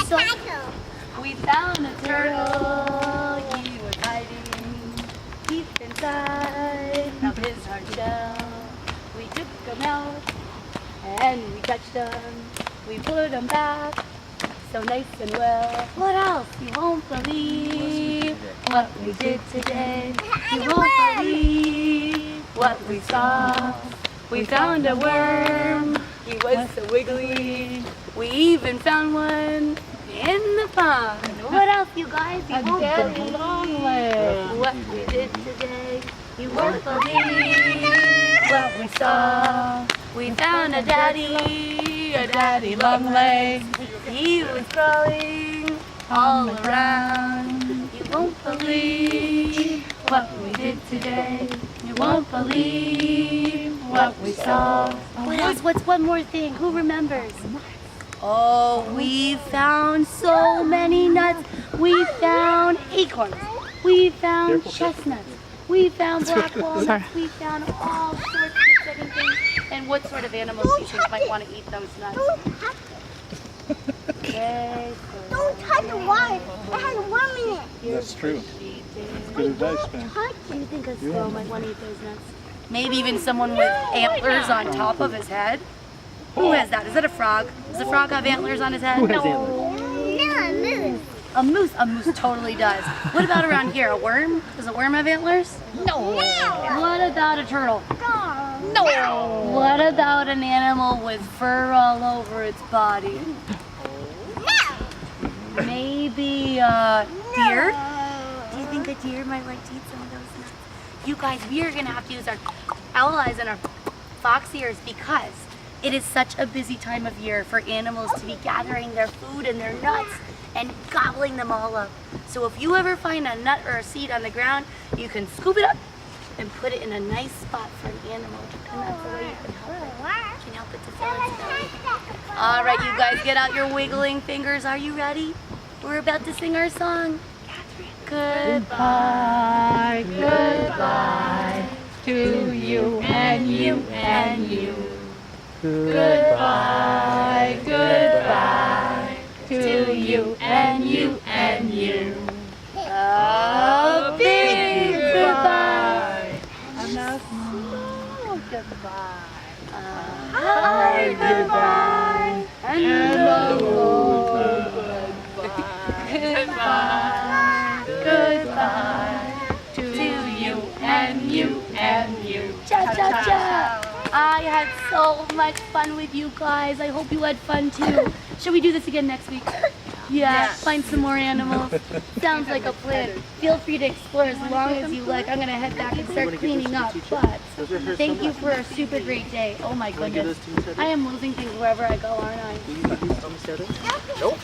So we found a turtle. He was hiding deep inside of his hard shell. We took him out and we touched him. We put him back so nice and well. What else? You won't believe what we did today. You won't believe what we saw. We found a worm. He was so wiggly. We even found one in the pond. What else, you guys? You won't believe what we did today. You won't believe what we saw. We found a daddy long legs. He was crawling all around. You won't believe what we did today. You won't believe what we saw. What else? What's one more thing? Who remembers? Oh, we found so many nuts. We found acorns. We found chestnuts. We found black walnuts. We found all sorts of exciting things. And what sort of animals do you think might want to eat those nuts? Okay, so don't touch the water. It has a worm in it. That's true. That's good advice, man. Do you think a squirrel might want to eat those nuts? Maybe even someone with antlers on top of his head? Who has that? Is that a frog? Does a frog have antlers on his head? Who has antlers? No, a moose. A moose? A moose totally does. What about around here? A worm? Does a worm have antlers? No. What about a turtle? No. What about an animal with fur all over its body? No. Maybe a deer? Do you think a deer might like to eat some of those nuts? You guys, we are going to have to use our owl eyes and our fox ears because it is such a busy time of year for animals to be gathering their food and their nuts and gobbling them all up. So if you ever find a nut or a seed on the ground, you can scoop it up and put it in a nice spot for an animal. And that's the way you can help it. You can help it to fill its belly. All right, you guys, get out your wiggling fingers. Are you ready? We're about to sing our song. Goodbye, goodbye to you and you and you. Goodbye, goodbye to you and you and you. A big goodbye. And a small goodbye. A high goodbye. And a low goodbye. Goodbye, goodbye to you and you and you. Cha cha cha. I had so much fun with you guys. I hope you had fun too. Should we do this again next week? Yeah, find some more animals. Sounds like a plan. Feel free to explore as long as you like. I'm going to head back and start cleaning up. But thank you for a super great day. Oh my goodness. I am losing things wherever I go, aren't I? Nope.